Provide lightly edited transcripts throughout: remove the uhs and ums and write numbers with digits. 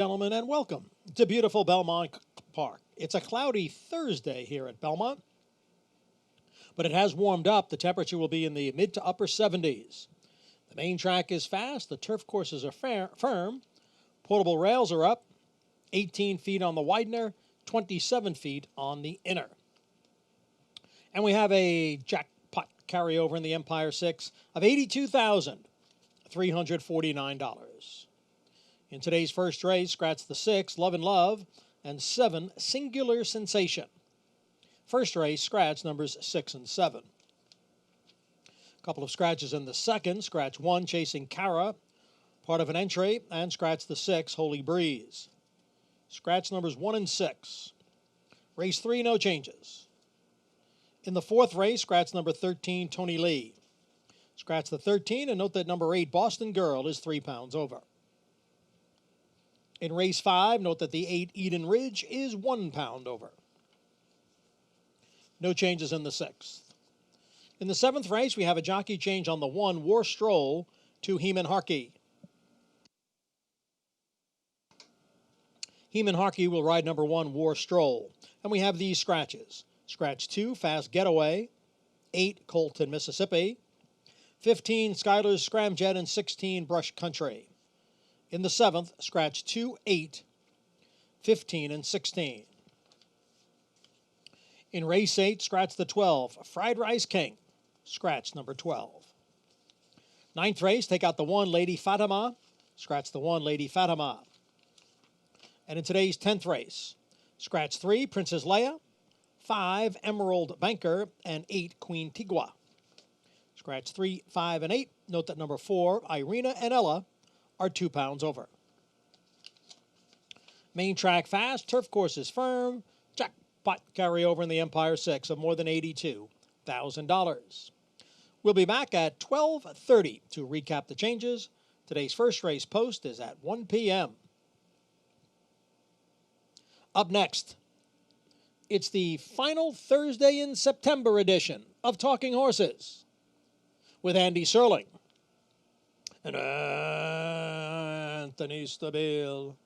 Gentlemen, and welcome to beautiful Belmont Park. It's a cloudy Thursday here at Belmont, but it has warmed up. The temperature will be in the mid to upper 70s. The main track is fast, the turf courses are firm, portable rails are up, 18 feet on the Widener, 27 feet on the inner. And we have a jackpot carryover in the Empire 6 of $82,349. In today's first race, scratch the 6, Love and Love, and 7, Singular Sensation. First race, scratch numbers 6 and 7. A couple of scratches in the second, scratch 1, Chasing Cara, part of an entry, and scratch the 6, Holy Breeze. Scratch numbers 1 and 6. Race 3, no changes. In the fourth race, scratch number 13, Tony Lee. Scratch the 13 and note that number 8, Boston Girl, is 3 pounds over. In race 5, note that the 8, Eden Ridge, is 1 pound over. No changes in the sixth. In the seventh race, we have a jockey change on the 1, War Stroll, to Heman Harkey. Heman Harkey will ride number 1, War Stroll. And we have these scratches. Scratch 2, Fast Getaway, 8, Colton, Mississippi, 15, Skylar's Scramjet, and 16, Brush Country. In the seventh, scratch 2, 8, 15, and 16. In race 8, scratch the 12, Fried Rice King. Scratch number 12. Ninth race, take out the 1, Lady Fatima. Scratch the 1, Lady Fatima. And in today's 10th race, scratch 3, Princess Leia, 5, Emerald Banker, and 8, Queen Tigua. Scratch 3, 5, and 8. Note that number 4, Irina and Ella, are 2 pounds over. Main track fast, turf courses firm, jackpot carryover in the Empire 6 of more than $82,000. We'll be back at 12:30 to recap the changes. Today's first race post is at 1 p.m. Up next, it's the final Thursday in September edition of Talking Horses with Andy Serling and Anthony Stabile.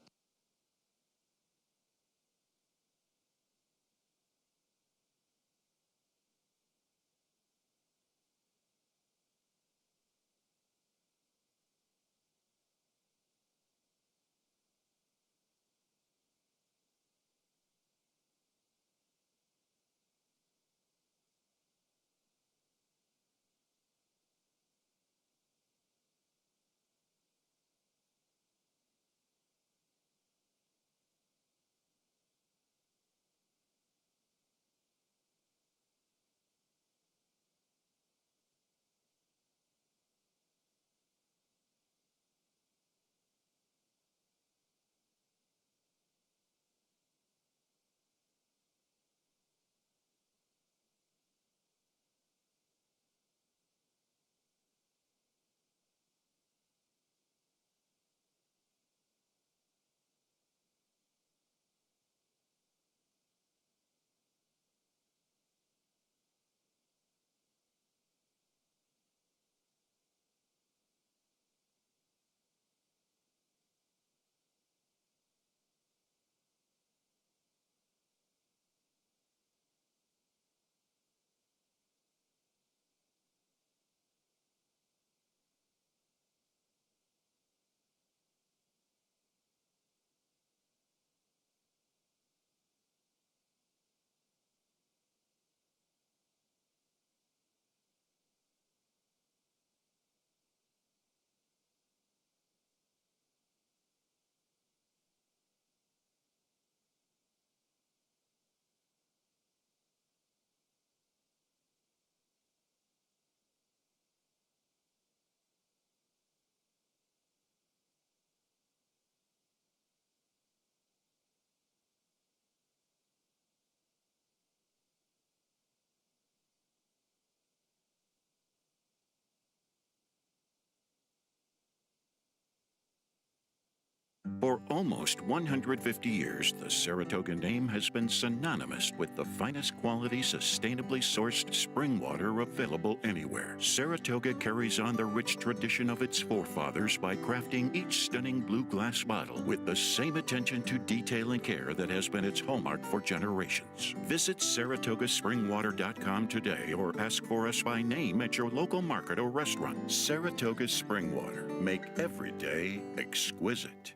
For almost 150 years, the Saratoga name has been synonymous with the finest quality, sustainably sourced spring water available anywhere. Saratoga carries on the rich tradition of its forefathers by crafting each stunning blue glass bottle with the same attention to detail and care that has been its hallmark for generations. Visit SaratogaSpringwater.com today or ask for us by name at your local market or restaurant. Saratoga Spring Water. Make every day exquisite.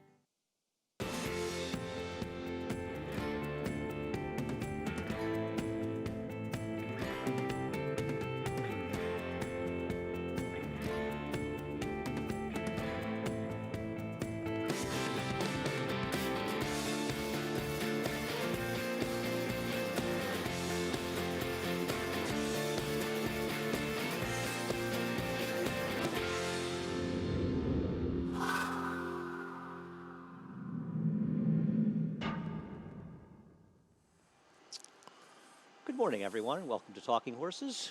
Good morning, everyone, and welcome to Talking Horses.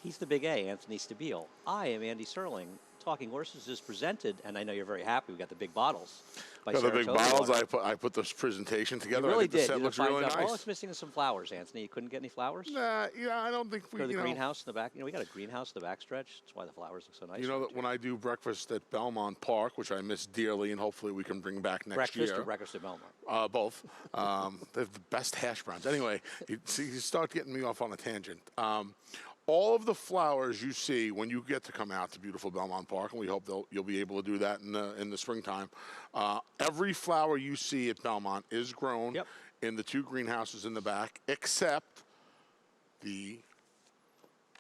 He's the Big A, Anthony Stabile. I am Andy Serling. Talking Horses is presented, and I know you're very happy. We got the big bottles. By Got the big bottles. Water. I put this presentation together. You really I think the did. set You looks did a fine really job. nice. All it's missing is some flowers, Anthony. You couldn't get any flowers? Nah, I don't think we. Go to the greenhouse in the back. You know, we got a greenhouse in the backstretch. That's why the flowers look so nice. You know that when I do breakfast at Belmont Park, which I miss dearly, and hopefully we can bring back next breakfast year. or breakfast at Belmont? Both. They have the best hash browns. Anyway, you start getting me off on a tangent. All of the flowers you see when you get to come out to beautiful Belmont Park, and we hope you'll be able to do that in the springtime. Every flower you see at Belmont is grown in the two greenhouses in the back, except the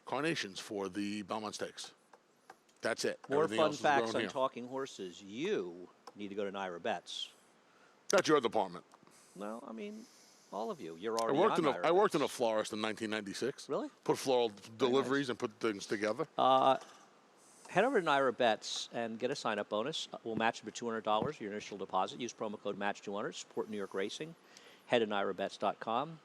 carnations for the Belmont Stakes. That's it. More Everything fun else is facts grown on here. Talking Horses. You need to go to Naira Betts. That's your department. No, I mean, all of you. You're already on Naira I worked in Betts. a florist in 1996. Really? Put floral deliveries and put things together. Head over to Naira Betts and get a sign-up bonus. We'll match it for $200, your initial deposit. Use promo code MATCH200. Support New York racing. Head to NairaBetts.com.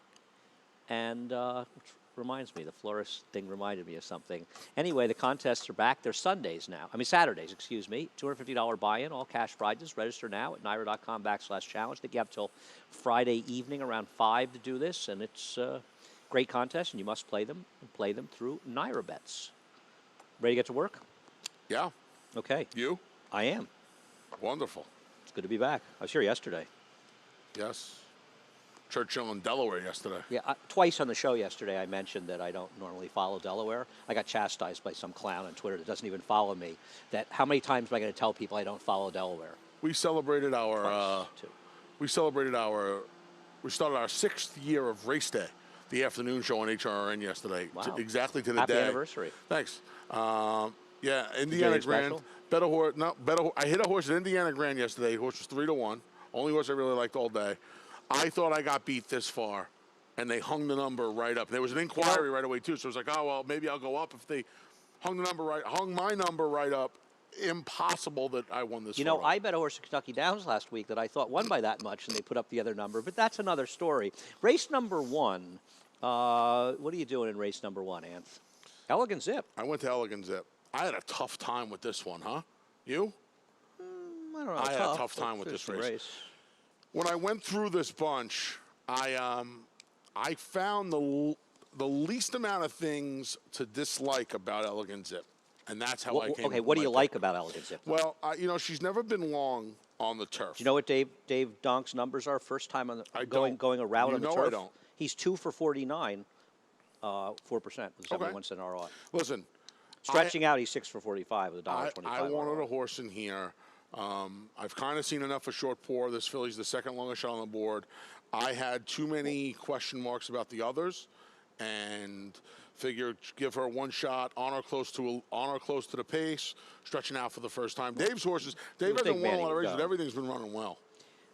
And which reminds me, the florist thing reminded me of something. Anyway, the contests are back. They're Sundays now. I mean, Saturdays, excuse me. $250 buy-in, all cash prizes. Register now at Naira.com/challenge. I think you have till Friday evening around 5 to do this. And it's a great contest, and you must play them through Naira Betts. Ready to get to work? Yeah. Okay. You? I am. Wonderful. It's good to be back. I was here yesterday. Yes. Churchill in Delaware yesterday. Yeah, twice on the show yesterday I mentioned that I don't normally follow Delaware. I got chastised by some clown on Twitter that doesn't even follow me. That how many times am I going to tell people I don't follow Delaware? We celebrated our. Twice, too. We started our 6th year of race day, the afternoon show on HRN yesterday. Wow. Exactly to the Happy day. anniversary. Thanks. Yeah, Indiana Grand. special? Better horse. No, better. I hit a horse at Indiana Grand yesterday. Horse was 3-1. Only horse I really liked all day. I thought I got beat this far, and they hung the number right up. There was an inquiry right away too, so I was like, oh well, maybe I'll go up if they hung my number right up. Impossible that I won this. You know, I bet a horse at Kentucky Downs last week that I thought won by that much, and they put up the other number. But that's another story. Race number 1. What are you doing in race number 1, Anth? Elegant Zip. I went to Elegant Zip. I had a tough time with this one, huh? You? I don't know. I had a tough time with this race. When I went through this bunch, I found the least amount of things to dislike about Elegant Zip, and that's how I came. Okay, what do you like about Elegant Zip? Well, she's never been long on the turf. Do you know what Dave Donk's numbers are? First time on the going a route on the turf. I don't. He's 2 for 49, 4% with 71-cent ROI. Listen, stretching out, he's 6 for 45 with $1.25. I wanted a horse in here. I've kind of seen enough of short pour. This filly's the second longest shot on the board. I had too many question marks about the others, and figured give her one shot, on or close to the pace, stretching out for the first time. Dave's horses. Dave hasn't won a lot of races, but everything's been running well.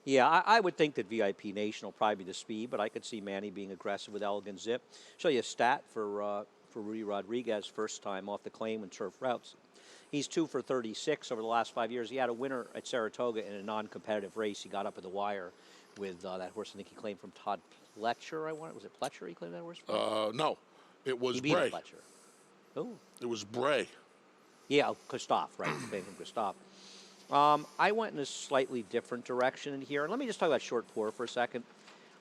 Yeah, I would think that VIP Nation will probably be the speed, but I could see Manny being aggressive with Elegant Zip. Show you a stat for Rudy Rodriguez, first time off the claim in turf routes. He's 2 for 36 over the last 5 years. He had a winner at Saratoga in a non-competitive race. He got up at the wire with that horse. I think he claimed from Todd Pletcher. Was it Pletcher he claimed that horse from? No, it was he beat Bray. Pletcher. Who? It was Bray. Yeah, Christophe, right? He claimed from Christophe. I went in a slightly different direction in here. And let me just talk about short pour for a second.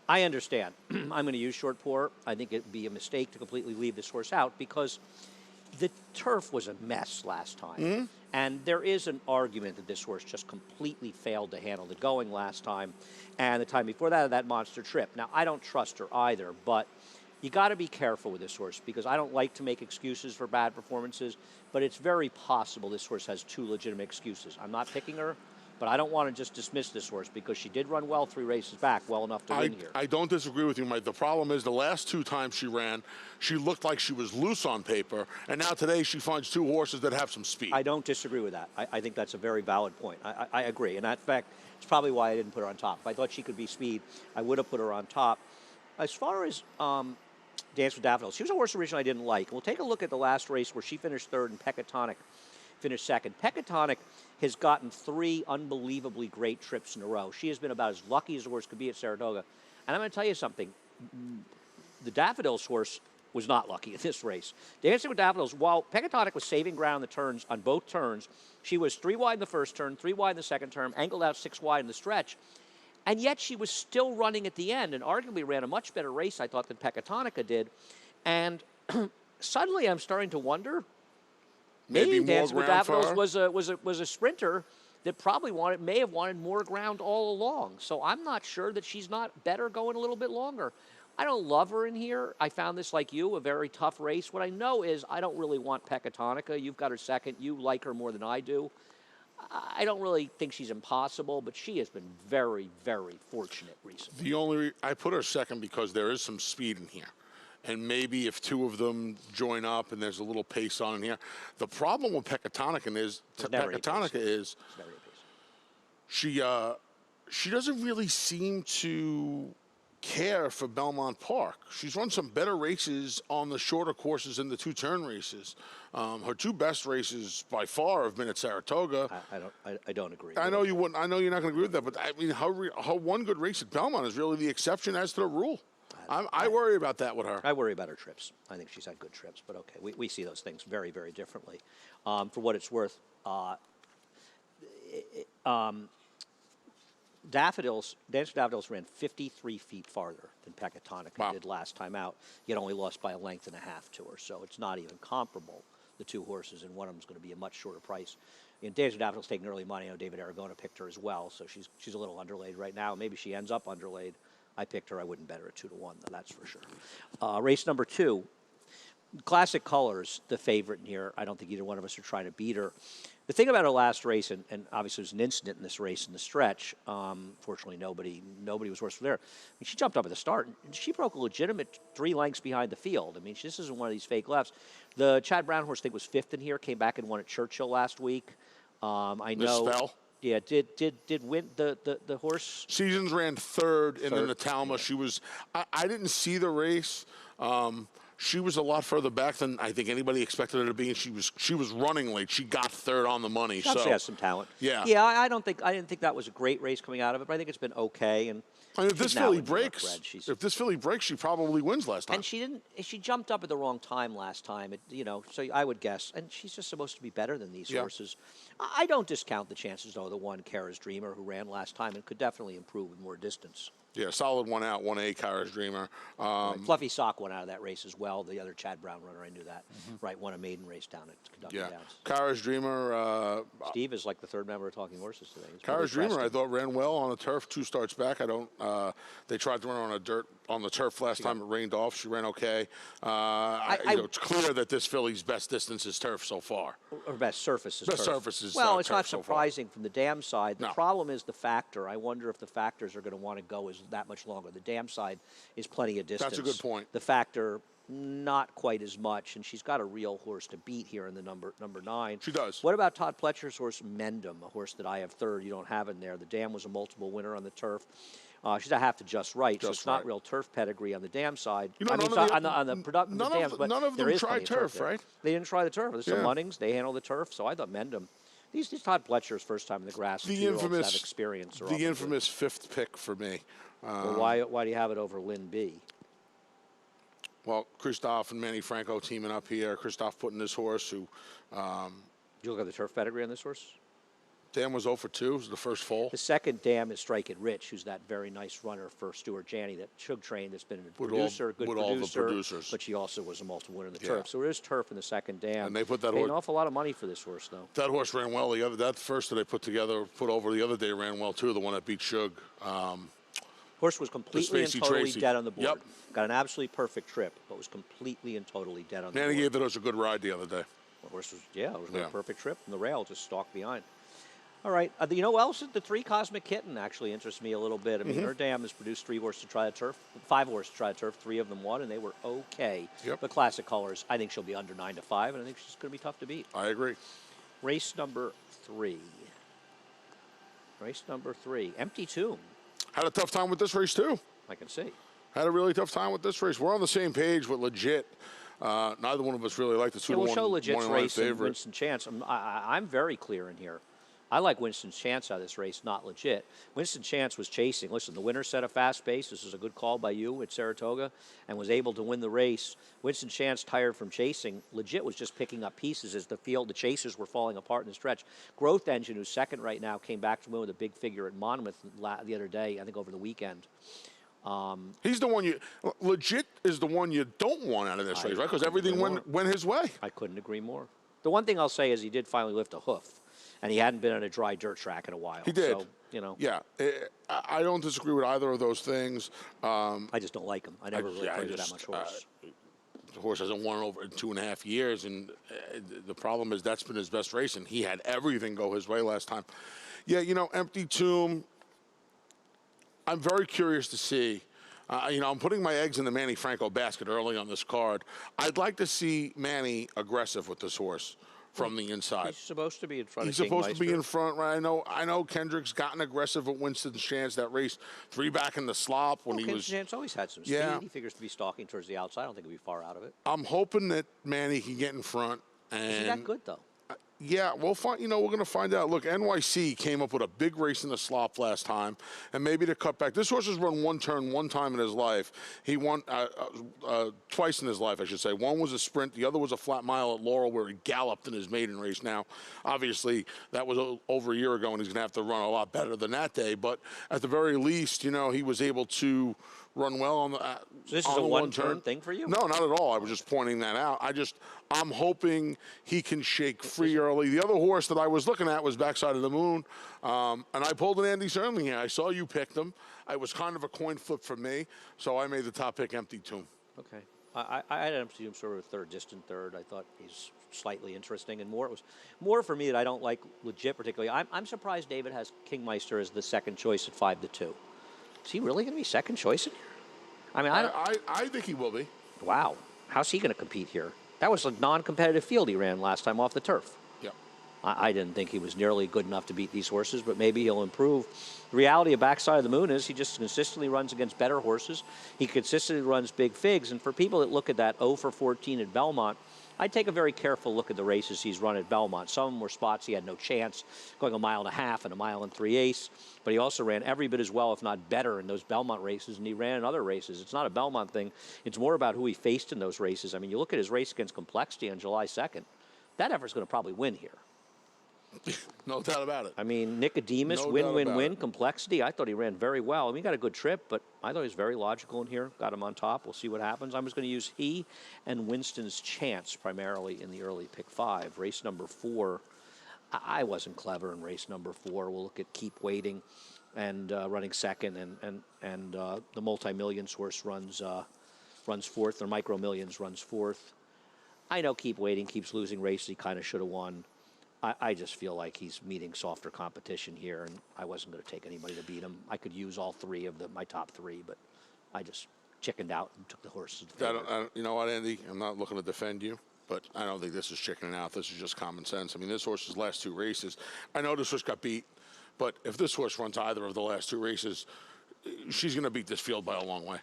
I understand. I'm going to use short pour. I think it'd be a mistake to completely leave this horse out because the turf was a mess last time. And there is an argument that this horse just completely failed to handle the going last time. And the time before that monster trip. Now, I don't trust her either, but you got to be careful with this horse because I don't like to make excuses for bad performances, but it's very possible this horse has two legitimate excuses. I'm not picking her, but I don't want to just dismiss this horse because she did run well 3 races back, well enough to win here. I don't disagree with you, Mike. The problem is the last 2 times she ran, she looked like she was loose on paper, and now today she finds 2 horses that have some speed. I don't disagree with that. I think that's a very valid point. I agree. And in fact, it's probably why I didn't put her on top. If I thought she could be speed, I would have put her on top. As far as Dance with Daffodils, she was a horse originally I didn't like. We'll take a look at the last race where she finished 3rd and Pecatonic finished 2nd. Pecatonic has gotten 3 unbelievably great trips in a row. She has been about as lucky as a horse could be at Saratoga. And I'm going to tell you something. The Daffodils horse was not lucky in this race. Dancing with Daffodils, while Pecatonic was saving ground on the turns, on both turns, she was 3 wide in the first turn, 3 wide in the second turn, angled out 6 wide in the stretch. And yet she was still running at the end and arguably ran a much better race, I thought, than Pecatonica did. And suddenly I'm starting to wonder, maybe Dancing with Daffodils was a sprinter that probably may have wanted more ground all along. So I'm not sure that she's not better going a little bit longer. I don't love her in here. I found this, like you, a very tough race. What I know is I don't really want Pecatonica. You've got her second. You like her more than I do. I don't really think she's impossible, but she has been very, very fortunate recently. I put her second because there is some speed in here. And maybe if 2 of them join up and there's a little pace on in here. The problem with Pecatonica is she doesn't really seem to care for Belmont Park. She's run some better races on the shorter courses in the 2-turn races. Her 2 best races by far have been at Saratoga. I don't agree. I know you wouldn't. I know you're not going to agree with that, but I mean, her 1 good race at Belmont is really the exception as to the rule. I worry about that with her. I worry about her trips. I think she's had good trips, but okay, we see those things very, very differently. For what it's worth, Dance with Daffodils ran 53 feet farther than Pecatonica did last time out, yet only lost by 1.5 lengths to her, so it's not even comparable, the 2 horses, and one of them is going to be a much shorter price. And Dance with Daffodils taking early money. I know David Aragona picked her as well, so she's a little underlaid right now. Maybe she ends up underlaid. I picked her. I wouldn't bet her at 2-1, though, that's for sure. Race number 2, Classic Colors, the favorite in here. I don't think either one of us are trying to beat her. The thing about her last race, and obviously there's an incident in this race in the stretch. Fortunately, nobody was worse there. I mean, she jumped up at the start, and she broke a legitimate 3 lengths behind the field. I mean, this isn't one of these fake lefts. The Chad Brown horse, I think, was 5th in here, came back and won at Churchill last week. I know. Spell? Yeah, did win the horse? Seasons ran 3rd, and then the Talma. She was. I didn't see the race. She was a lot further back than I think anybody expected her to be, and she was running late. She got 3rd on the money. She obviously has some talent. Yeah. Yeah, I didn't think that was a great race coming out of it, but I think it's been okay. And I mean, if this filly breaks, she probably wins last time. And she jumped up at the wrong time last time. So I would guess. And she's just supposed to be better than these horses. I don't discount the chances, though, the one Kara's Dreamer who ran last time and could definitely improve with more distance. Yeah, solid 1 out, 1A, Kara's Dreamer. Fluffy Sock won out of that race as well. The other Chad Brown runner, I knew that. Right, won a maiden race down at Kentucky Downs. Kara's Dreamer. Steve is like the 3rd member of Talking Horses today. Kara's Dreamer, I thought, ran well on the turf 2 starts back. They tried to run on the turf last time. It rained off. She ran okay. It's clear that this filly's best distance is turf so far. Or best surface is turf. Best surface is well, it's turf not so surprising from the dam side. The No. problem is the factor. I wonder if the factors are going to want to go that much longer. The dam side is plenty of distance. That's a good point. The factor, not quite as much, and she's got a real horse to beat here in the number 9. She does. What about Todd Pletcher's horse, Mendham, a horse that I have 3rd? You don't have in there. The dam was a multiple winner on the turf. She's a half to just right, so it's not real turf pedigree on the dam side. On the dams, but none of them tried turf, right? They didn't try the turf. There's some Munnings. They handle the turf, so I thought Mendham. These Todd Pletcher's first time in the grass. The infamous have experience. The infamous 5th pick for me. Well, why do you have it over Lynn B? Well, Christophe and Manny Franco teaming up here. Christophe putting this horse who. Did you look at the turf pedigree on this horse? Dan was 0 for 2. It was the first foal. The second dam is Strike It Rich, who's that very nice runner for Stuart Janney, that Chug trained, that's been a producer, good with producer. all the producers. But she also was a multiple winner in the Yeah. turf. So there is turf in the second dam. And they put that Paid an horse- awful lot of money for this horse, though. That horse ran well. That first that they put over the other day ran well too. The one that beat Shug. Horse was completely and Spacey totally Tracy. dead on the board. Yep. Got an absolutely perfect trip, but was completely and totally dead on the Manny board. gave that horse a good ride the other day. The horse was, it was Yeah. a perfect trip, and the rail just stalked behind. All right, you know what else? The 3 Cosmic Kitten actually interests me a little bit. I mean, her dam has produced 3 horses to try the turf, 5 horses to try the turf, 3 of them won, and they were okay. Yep. The classic colors, I think she'll be under 9 to 5, and I think she's going to be tough to beat. I agree. Race number 3. Race number 3, Empty Tomb. Had a tough time with this race too. I can see. Had a really tough time with this race. We're on the same page with Legit. Neither one of us really like the 2 Yeah, to we'll 1 show Legit's morning line race and favorite. Winston Chance. I'm very clear in here. I like Winston's Chance out of this race, not Legit. Winston Chance was chasing. Listen, the winner set a fast pace. This is a good call by you at Saratoga, and was able to win the race. Winston Chance tired from chasing. Legit was just picking up pieces as the chasers were falling apart in the stretch. Growth Engine, who's second right now, came back to win with a big figure at Monmouth the other day, I think over the weekend. He's the one Legit is the one you don't want out of this race, right? Because everything went his way. I couldn't agree more. The one thing I'll say is he did finally lift a hoof, and he hadn't been on a dry dirt track in a while. He did. So, you know. Yeah, I don't disagree with either of those things. I just don't like him. I never really played with that much horse. The horse hasn't won over in 2.5 years, and the problem is that's been his best race, and he had everything go his way last time. Yeah, Empty Tomb. I'm very curious to see. I'm putting my eggs in the Manny Franco basket early on this card. I'd like to see Manny aggressive with this horse from the inside. He's supposed to be in front He's of King supposed to be Meister. in front, right? I know Kendrick's gotten aggressive with Winston's Chance. That race 3 back in the slop when he was. Chance always had some speed. Yeah. He figures to be stalking towards the outside. I don't think he'll be far out of it. I'm hoping that Manny can get in front. And Is he that good, though? Yeah, we'll find. We're going to find out. Look, NYC came up with a big race in the slop last time, and maybe to cut back. This horse has run one turn one time in his life. He won twice in his life, I should say. One was a sprint. The other was a flat mile at Laurel, where he galloped in his maiden race. Now, obviously, that was over a year ago, and he's going to have to run a lot better than that day. But at the very least, he was able to run well on the. So this is a one-turn thing for you? No, not at all. I was just pointing that out. I'm hoping he can shake free early. The other horse that I was looking at was Backside of the Moon, and I pulled an Andy Serling here. I saw you picked him. It was kind of a coin flip for me, so I made the top pick, Empty Tomb. Okay. I had Empty Tomb sort of a distant third. I thought he's slightly interesting, and it was more for me that I don't like Legit particularly. I'm surprised David has King Meister as the second choice at 5-2. Is he really going to be second choice in here? I mean, I think he will be. Wow. How's he going to compete here? That was a non-competitive field he ran last time off the turf. Yep. I didn't think he was nearly good enough to beat these horses, but maybe he'll improve. The reality of Backside of the Moon is he just consistently runs against better horses. He consistently runs big figs, and for people that look at that 0 for 14 at Belmont, I'd take a very careful look at the races he's run at Belmont. Some were spots he had no chance, going 1.5 miles and 1 3/8, but he also ran every bit as well, if not better, in those Belmont races, and he ran in other races. It's not a Belmont thing. It's more about who he faced in those races. I mean, you look at his race against Complexity on July 2nd, that effort's going to probably win here. No doubt about it. I mean, Nicodemus, No win, doubt win, about win. it. Complexity, I thought he ran very well. I mean, he got a good trip, but I thought he was very logical in here. Got him on top. We'll see what happens. I'm just going to use he and Winston's Chance primarily in the early pick 5. Race number 4, I wasn't clever in race number 4. We'll look at Keep Waiting and running second, and the Multi-Millions horse runs fourth, or Micro Millions runs fourth. I know Keep Waiting keeps losing races he kind of should have won. I just feel like he's meeting softer competition here, and I wasn't going to take anybody to beat him. I could use all 3 of my top 3, but I just chickened out and took the horses. You know what, Andy? I'm not looking to defend you, but I don't think this is chickening out. This is just common sense. I mean, this horse's last 2 races, I know this horse got beat, but if this horse runs either of the last 2 races, she's going to beat this field by a long way.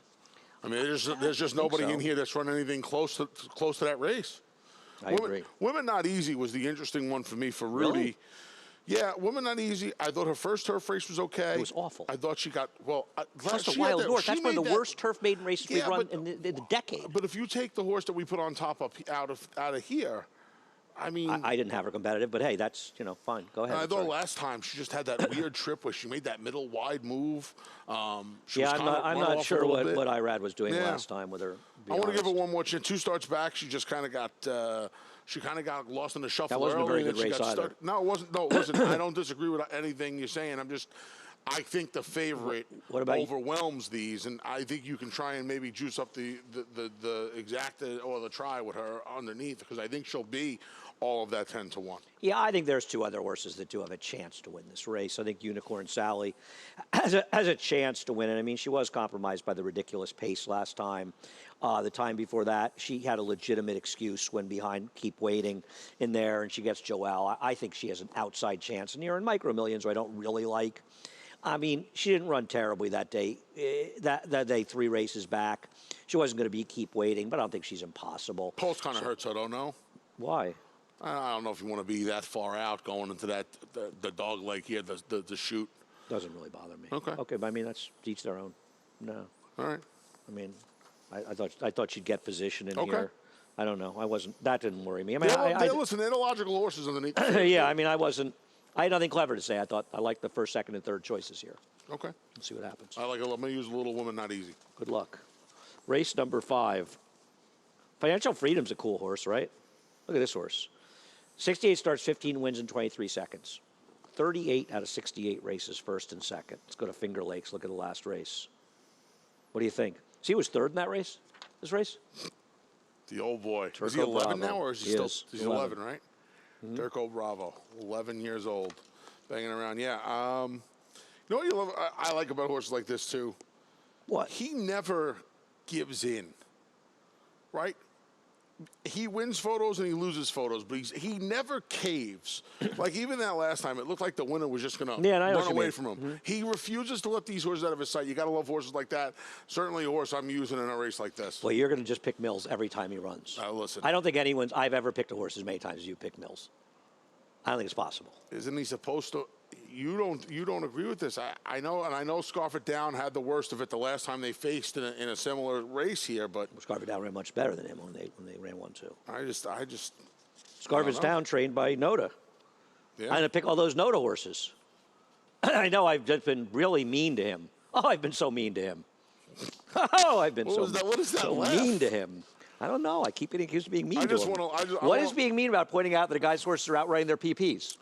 I mean, there's just nobody in here that's run anything close to that race. I agree. Women Not Easy was the interesting one for me for Rudy. Really? Yeah, Women Not Easy. I thought her first turf race was okay. It was awful. I thought she got, well, Plus the Wild North. That's one of the worst turf maiden races we've run in the decade. But if you take the horse that we put on top out of here, I mean, I didn't have her competitive, but hey, that's, fine. Go ahead. I I'm thought sorry. last time she just had that weird trip where she made that middle wide move. She Yeah, was I'm run not off sure a little what bit. Irad was doing Yeah. last time with her. I want to give her one more chance. 2 starts back, she just kind of got. She kind of got lost in the shuffle. That wasn't a very early, good and then she race got either. started. No, it wasn't. No, it wasn't. I don't disagree with anything you're saying. I think the favorite What about overwhelms these, and I think you can try and maybe juice up the exacta or the try with her underneath, because I think she'll be all of that 10-1. Yeah, I think there's 2 other horses that do have a chance to win this race. I think Unicorn Sally has a chance to win it. I mean, she was compromised by the ridiculous pace last time. The time before that, she had a legitimate excuse when behind, keep waiting in there, and she gets Joelle. I think she has an outside chance. And here in Micro Millions, who I don't really like. I mean, she didn't run terribly that day. That day, 3 races back. She wasn't going to keep waiting, but I don't think she's impossible. Pulse kind of hurts, I don't know. Why? I don't know if you want to be that far out going into that the dog leg here, the shoot. Doesn't really bother me. Okay. But I mean, that's each their own. No. All right. I mean, I thought she'd get position in Okay. here. I don't know. That didn't worry me. I mean, Listen, they're the logical horses underneath. yeah. I mean, I had nothing clever to say. I liked the first, second, and third choices here. Okay. Let's see what happens. I'm going to use Little Woman, Not Easy. Good luck. Race number 5. Financial Freedom's a cool horse, right? Look at this horse. 68 starts, 15 wins in 23 seconds. 38 out of 68 races, first and second. Let's go to Finger Lakes. Look at the last race. What do you think? See, he was third in that race? This race? The old boy. Is he Turco 11 Bravo. now, or is he He still? is. He's 11, right? Turco Bravo, 11 years old, banging around. Yeah. You know what you love? I like about horses like this too. What? He never gives in, right? He wins photos and he loses photos, but he never caves. Like even that last time, it looked like the winner was just going to run away from him. He refuses to let these horses out of his sight. You got to love horses like that. Certainly a horse I'm using in a race like this. Well, you're going to just pick Mills every time he runs. Listen. I don't think I've ever picked a horse as many times as you picked Mills. I don't think it's possible. Isn't he supposed to? You don't agree with this. I know, and I know Scarf It Down had the worst of it the last time they faced in a similar race here, but Scarf It Down ran much better than him when they ran 1-2. I just Scarf It Down trained by Noda. Yeah. I'm going to pick all those Noda horses. I know I've just been really mean to him. Oh, I've been so mean to him. Oh, I've been What is that so laugh? mean to him. I don't know. I keep getting accused of being mean to him. What is being mean about pointing out that the guy's horses are outrunning their PPs?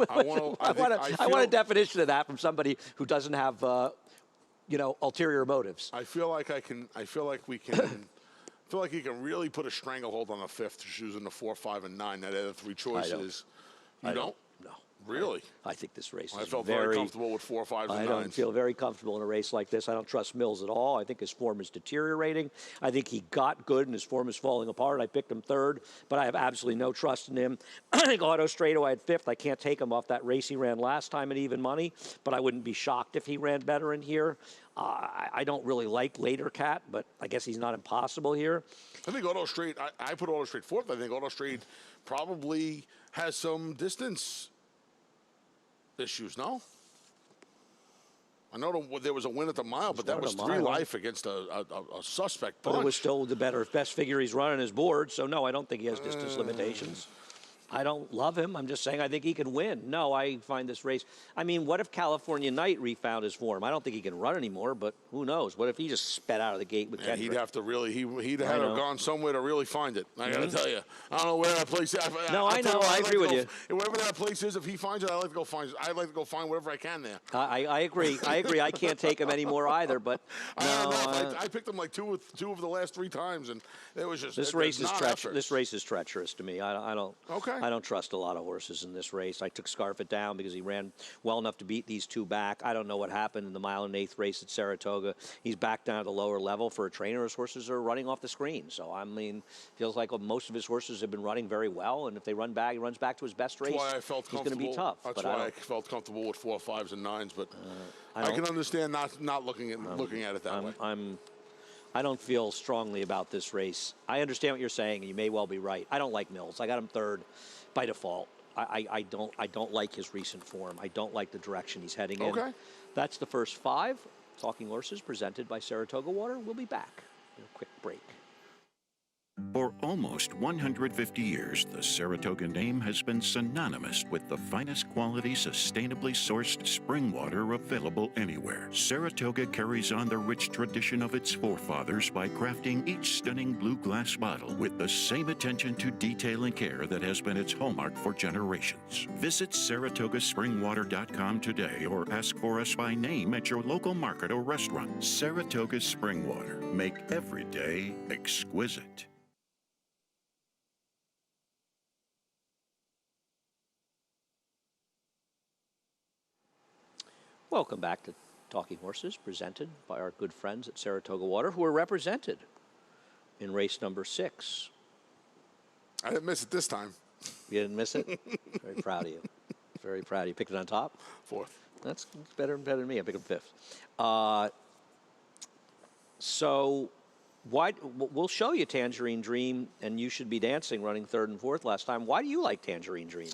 I want a definition of that from somebody who doesn't have, ulterior motives. I feel like we can. I feel like you can really put a stranglehold on the fifth, choosing the 4, 5, and 9. That other 3 choices. You don't? No. Really? I think this race I is felt very comfortable with 4, 5, and 9s. I don't feel very comfortable in a race like this. I don't trust Mills at all. I think his form is deteriorating. I think he got good and his form is falling apart. I picked him third, but I have absolutely no trust in him. I think Auto Straight, I had fifth. I can't take him off that race he ran last time at even money, but I wouldn't be shocked if he ran better in here. I don't really like Later Cat, but I guess he's not impossible here. I think Auto Straight, I put Auto Straight fourth. I think Auto Straight probably has some distance issues, no? I know there was a win at the mile, but that was 3 life against a suspect bunch. But it was still the best figure he's run on his board, so no, I don't think he has distance limitations. I don't love him. I'm just saying I think he can win. No, I find this race. I mean, what if California Knight refound his form? I don't think he can run anymore, but who knows? What if he just sped out of the gate with Kendrick? He'd have to really, he'd have gone somewhere to really find it. I got to tell you. I don't know where that place is. No, I know. I agree with you. Wherever that place is, if he finds it, I'd like to go find whatever I can there. I agree. I can't take him anymore either, but no. I picked him like two of the last 3 times, and it was just this race is treacherous. This race is treacherous to me. I don't. Okay. I don't trust a lot of horses in this race. I took Scarf It Down because he ran well enough to beat these 2 back. I don't know what happened in the 1 1/8 race at Saratoga. He's back down at the lower level for a trainer. His horses are running off the screen. So, I mean, feels like most of his horses have been running very well. And if they run back, he runs back to his best race. That's why I felt he's going to be tough. That's why I felt comfortable with 4, 5s, and 9s. But I can understand not looking at it that way. I don't feel strongly about this race. I understand what you're saying, and you may well be right. I don't like Mills. I got him third by default. I don't like his recent form. I don't like the direction he's heading in. Okay. That's the first 5 Talking Horses presented by Saratoga Water. We'll be back in a quick break. For almost 150 years, the Saratoga name has been synonymous with the finest quality, sustainably sourced spring water available anywhere. Saratoga carries on the rich tradition of its forefathers by crafting each stunning blue glass bottle with the same attention to detail and care that has been its hallmark for generations. Visit SaratogaSpringWater.com today or ask for us by name at your local market or restaurant. Saratoga Spring Water. Make every day exquisite. Welcome back to Talking Horses, presented by our good friends at Saratoga Water, who are represented in race number 6. I didn't miss it this time. You didn't miss it? Very proud of you. Very proud of you. Picked it on top? 4th. That's better than me. I picked him 5th. So we'll show you Tangerine Dream, and You Should Be Dancing running 3rd and 4th last time. Why do you like Tangerine Dream?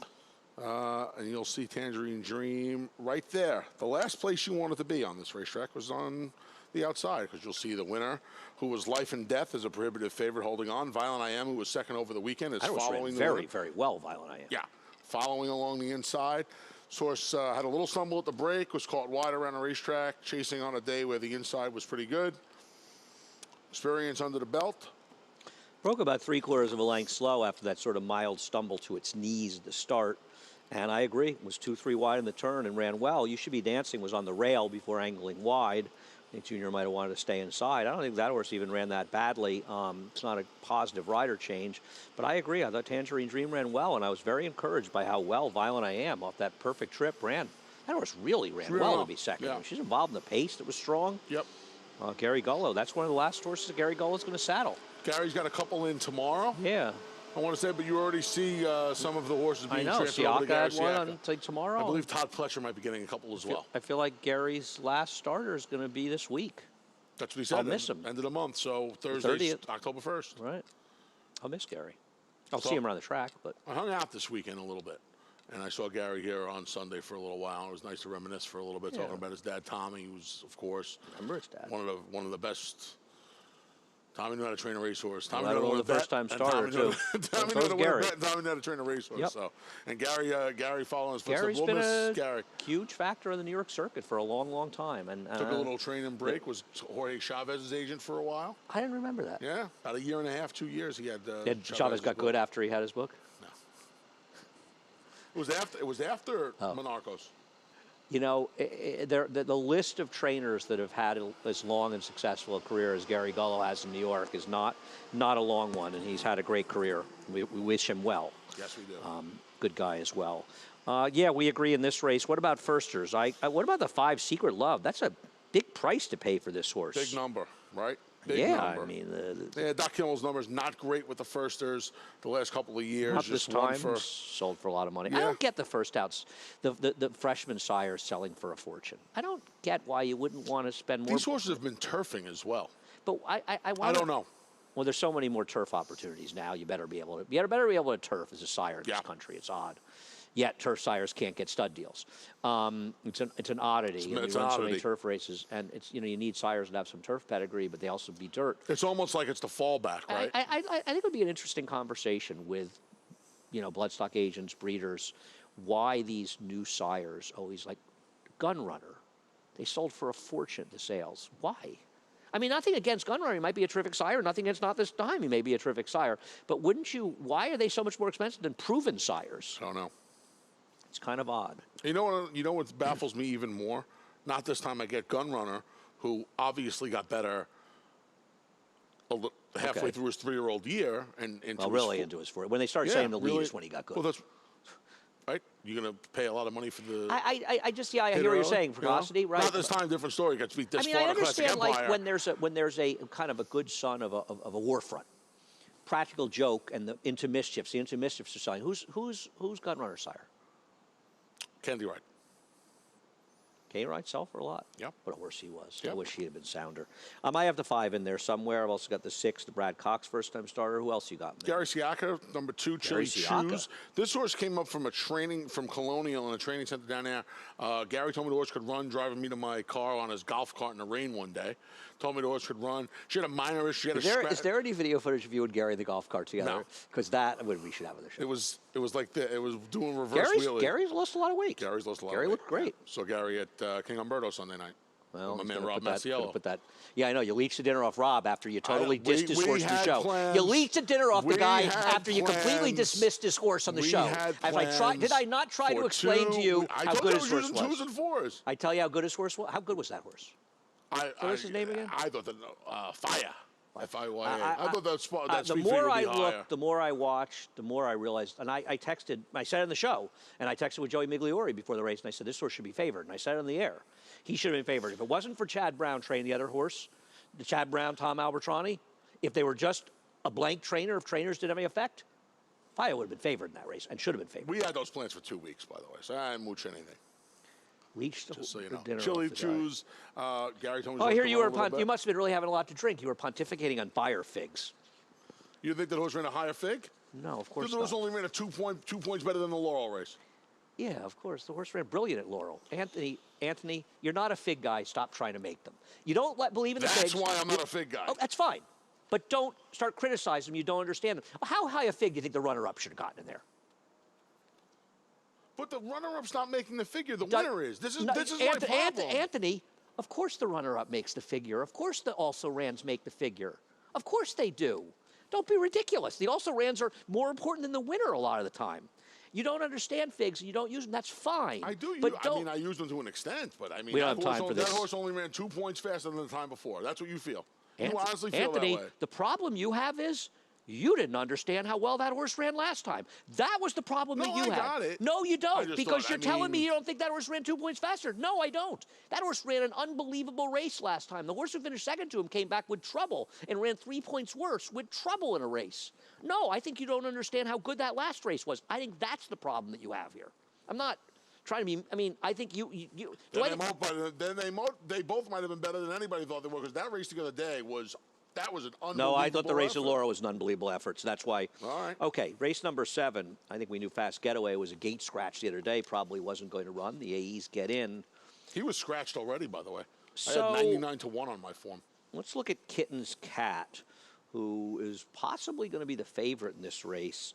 And you'll see Tangerine Dream right there. The last place you wanted to be on this racetrack was on the outside, because you'll see the winner, who was life and death as a prohibitive favorite, holding on. Violent I Am, who was second over the weekend, is following the very, very well, Violent I Am. Yeah, following along the inside. Source had a little stumble at the break, was caught wide around the racetrack, chasing on a day where the inside was pretty good. Experience under the belt. Broke about 3/4 of a length slow after that sort of mild stumble to its knees at the start. And I agree, it was 2-3 wide in the turn and ran well. You Should Be Dancing was on the rail before angling wide. I think Junior might have wanted to stay inside. I don't think that horse even ran that badly. It's not a positive rider change. But I agree, I thought Tangerine Dream ran well, and I was very encouraged by how well Violent I Am off that perfect trip ran. That horse really ran well to be second. Yeah. She's involved in the pace that was strong. Yep. Gary Gullo, that's one of the last horses that Gary Gullo's going to saddle. Gary's got a couple in tomorrow. Yeah. I want to say, but you already see some of the horses being transferred over to Siaka Gary had one Siaka. on tomorrow. I believe Todd Pletcher might be getting a couple as well. I feel like Gary's last starter is going to be this week. That's what he said. I'll miss him. End of the month, so Thursday, 30th. October 1st. Right. I'll miss Gary. I'll see him around the track, but I hung out this weekend a little bit, and I saw Gary here on Sunday for a little while. It was nice to reminisce for a little bit, talking about his dad, Tommy, who's, of course, remember his dad. one of the best. Tommy knew how to train a racehorse. Tommy Well, knew how to win a the bet, first-time and starter, Tommy knew- too. Tommy So knew how to win a Gary. bet, and Tommy knew how to train a racehorse. Yep. So, and Gary following his footsteps. Gary's We'll been miss a Gary. huge factor in the New York circuit for a long, long time. And Took a little training break. Was Jorge Chavez's agent for a while. I didn't remember that. Yeah, about a year and a half, 2 years. He had. Chavez got good after he had his book? No. It was after Monarchos. You know, the list of trainers that have had as long and successful a career as Gary Gullo has in New York is not a long one, and he's had a great career. We wish him well. Yes, we do. Good guy as well. Yeah, we agree in this race. What about firsters? What about the 5 Secret Love? That's a big price to pay for this horse. Big number, right? Big yeah, number. I mean, Doc Kimmel's numbers not great with the firsters the last couple of years. not this Just one time. for Sold for a lot of money. Yeah. I don't get the first outs, the freshman sires selling for a fortune. I don't get why you wouldn't want to spend more. These horses have been turfing as well. But I I don't know. Well, there's so many more turf opportunities now. You better be able to turf as a sire in this country. It's odd. Yet turf sires can't get stud deals. It's an oddity. It's we an run so many oddity. turf races, and it's you need sires that have some turf pedigree, but they also be dirt. It's almost like it's the fallback, right? I think it would be an interesting conversation with, bloodstock agents, breeders, why these new sires always like Gunrunner. They sold for a fortune, the sales. Why? I mean, nothing against Gunrunner. He might be a terrific sire. Nothing against Not This Time. He may be a terrific sire. But why are they so much more expensive than proven sires? I don't know. It's kind of odd. You know what baffles me even more? Not This Time. I get Gunrunner, who obviously got better halfway through his 3-year-old year and into into his 4. When they started saying the lead is when he got good. Well, that's right. You're going to pay a lot of money for the. I hear what you're saying. Precocity, right? Not This Time, different story. Got to beat this I Florida Classic understand Empire. like when there's a kind of a good son of a war front. Practical Joke and the Into Mischiefs. The Into Mischiefs are selling. Who's Gunrunner sire? Candy Ride. He rides self for a lot. Yep. What a horse he was. Yep. I wish he had been sounder. I have the 5 in there somewhere. I've also got the 6, the Brad Cox first-time starter. Who else you got in there? Gary Siaka, number 2, Chili Siaka. Choose. This horse came up from Colonial in a training center down there. Gary told me the horse could run, driving me to my car on his golf cart in the rain one day. Told me the horse could run. She had a minor issue. She had Is there any video footage of you and Gary in the golf cart together? No. Because we should have on the show. It was like it was doing reverse wheelie. Gary's lost a lot of weight. Gary's lost a lot Gary of weight. looked great. Yeah. So Gary at King Umberto Sunday night. Well, my he's man gonna Rob put Maciello. that. Yeah, I know. You leached the dinner off Rob after you totally dissed his horse on the had show. plans. You leached the dinner off the We guy had after you completely plans. dismissed his horse on the We show. had Did I not try to for explain to you I how told good you his I horse was using 2s was? and 4s. I tell you how good his horse was. How good was that horse? What was his name again? I thought Fire. F-I-Y-A. I thought that The speed more figure would I be looked, higher. the more I watched, the more I realized. And I texted, I said it in the show, and I texted with Joey Migliori before the race, and I said, this horse should be favored. And I said it on the air. He should have been favored. If it wasn't for Chad Brown training the other horse, the Chad Brown, Tom Albertrani, if they were just a blank trainer, if trainers didn't have any effect, Fire would have been favored in that race and should have been favored. We had those plans for 2 weeks, by the way, so I didn't mooch anything. Leached Just so you the know. dinner Chili off the guy. Choose, Gary told me. Oh, he's here gonna you run were. a little You bit. must have been really having a lot to drink. You were pontificating on Bayer figs. You think that horse ran a higher fig? No, of course The horse not. only ran a 2 points better than the Laurel race. Yeah, of course. The horse ran brilliant at Laurel. Anthony, you're not a fig guy. Stop trying to make them. You don't believe in the figs. That's why I'm not a fig guy. Oh, that's fine. But don't start criticizing them. You don't understand them. How high a fig do you think the runner-up should have gotten in there? But the runner-up's not making the figure. The winner is. This is my problem. Anthony, of course the runner-up makes the figure. Of course the also-rans make the figure. Of course they do. Don't be ridiculous. The also-rans are more important than the winner a lot of the time. You don't understand figs and you don't use them. That's fine. I do. But I use them to an extent, but I mean, We don't have time for this. That horse only ran 2 points faster than the time before. That's what you feel. You Anthony, honestly feel that way. the problem you have is you didn't understand how well that horse ran last time. That was the problem that you had. I got it. No, you I don't, just because thought- you're I telling me mean- you don't think that horse ran 2 points faster. No, I don't. That horse ran an unbelievable race last time. The horse who finished second to him came back with trouble and ran 3 points worse with trouble in a race. No, I think you don't understand how good that last race was. I think that's the problem that you have here. I'm not trying to be. I mean, I think you. Do I think, They both might have been better than anybody thought they were, because that race the other day was an unbelievable No, I thought the race effort. of Laurel was an unbelievable effort, so that's why. All right. Okay, race number 7. I think we knew Fast Getaway was a gate scratch the other day. Probably wasn't going to run. The AEs get in. He was scratched already, by the way. So- I had 99-1 on my form. Let's look at Kittens Cat, who is possibly going to be the favorite in this race.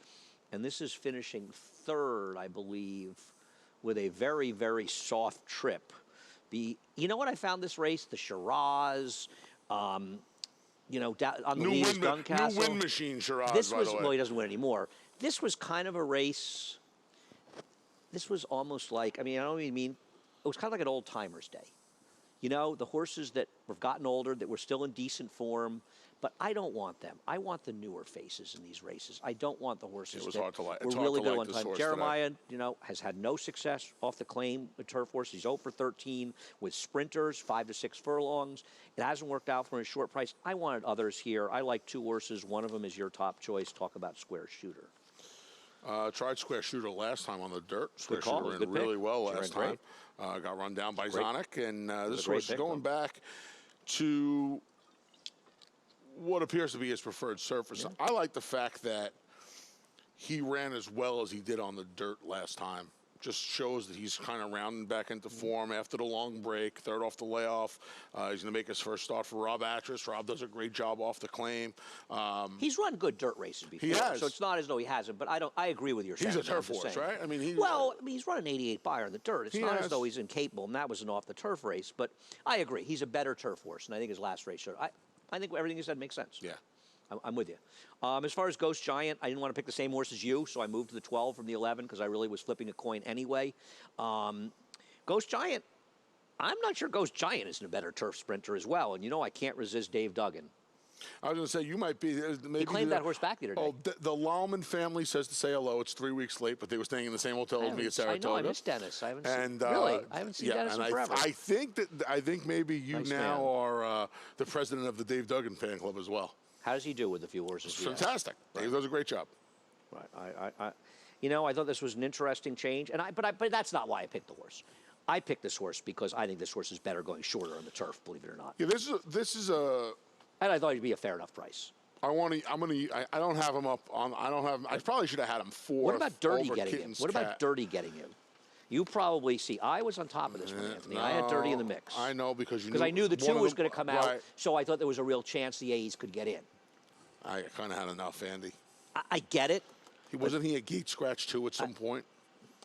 And this is finishing 3rd, I believe, with a very, very soft trip. You know what I found this race? The Shiraz, on the lead is Duncastle. New wind machine, Shiraz, This by was, the way. well, he doesn't win anymore. This was kind of a race. This was almost like, I don't even mean, it was kind of like an old timers day. You know, the horses that have gotten older, that were still in decent form, but I don't want them. I want the newer faces in these races. I don't want the horses It was that hard to like- were it's hard really to good like one this time. horse today. Jeremiah, has had no success off the claim with turf horses. He's 0 for 13 with sprinters, 5 to 6 furlongs. It hasn't worked out for him at a short price. I wanted others here. I like 2 horses. One of them is your top choice. Talk about Square Shooter. Tried Square Shooter last time on the dirt. Square call. It Shooter was a ran good pick. really well She last ran time. Got run down by Great. Zonic, and this a great horse is pick, going though. back to what appears to be his preferred surface. I like the fact that he ran as well as he did on the dirt last time. Just shows that he's kind of rounding back into form after the long break, 3rd off the layoff. He's going to make his first start for Rob Atras. Rob does a great job off the claim. He's run good dirt races before. He has. So it's not as though he hasn't, but I agree with your He's a sentiment, I'm turf just horse, saying. right? I mean, he's run an 88 Bayer in the dirt. It's He not as has. though he's incapable, and that was an off-the-turf race. But I agree. He's a better turf horse, and I think his last race showed. I think everything you said makes sense. Yeah. I'm with you. As far as Ghost Giant, I didn't want to pick the same horse as you, so I moved to the 12 from the 11 because I really was flipping a coin anyway. Ghost Giant, I'm not sure Ghost Giant isn't a better turf sprinter as well. And I can't resist Dave Duggan. I was going to say, you might be. Maybe He claimed that horse back the other day. Oh, the Lauman family says to say hello. It's 3 weeks late, but they were staying in the same hotel as me at Saratoga. I know, I miss Dennis. I haven't And seen, really? I haven't seen Dennis in forever. I think maybe you Nice now man. are the president of the Dave Duggan fan club as well. How does he do with the few horses? It's he has? fantastic. Dave does a great job. Right. I thought this was an interesting change, but that's not why I picked the horse. I picked this horse because I think this horse is better going shorter on the turf, believe it or not. Yeah, this is a. And I thought it'd be a fair enough price. I don't have him up on. I don't have. I probably should have had him fourth. What about Dirty over getting him? Kittens What about Cat. Dirty getting him? You probably see. I was on top of this one, Anthony. I had Dirty in the mix. I know because I knew the two was going to come out, right. so I thought there was a real chance the A's could get in. I kind of had enough, Andy. I get it. Wasn't he a gate scratch too at some point?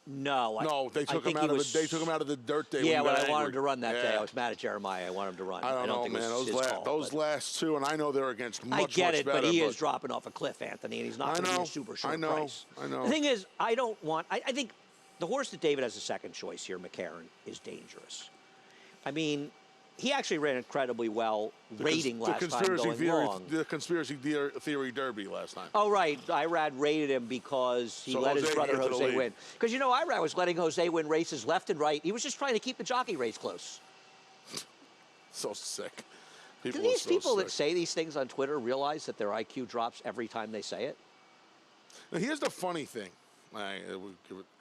No. No, they took him out of they took him out of the dirt day. Yeah, when I he got wanted angry. him to run that day. Yeah. I was mad at Jeremiah. I wanted him to run. I don't know, think man. it was Those his call, those but last two, and I know they're against much, I get much it, better, but he is dropping off a cliff, Anthony, and he's not going to be a super short price. I know. The thing is, I don't want. I think the horse that David has a second choice here, McCarran, is dangerous. I mean, he actually ran incredibly well rating last time going long. The conspiracy theory derby last time. Oh, right. Irad rated him because he let his brother Jose win. Because, you know, Irad was letting Jose win races left and right. He was just trying to keep the jockey race close. So sick. Do these people that say these things on Twitter realize that their IQ drops every time they say it? Now, here's the funny thing.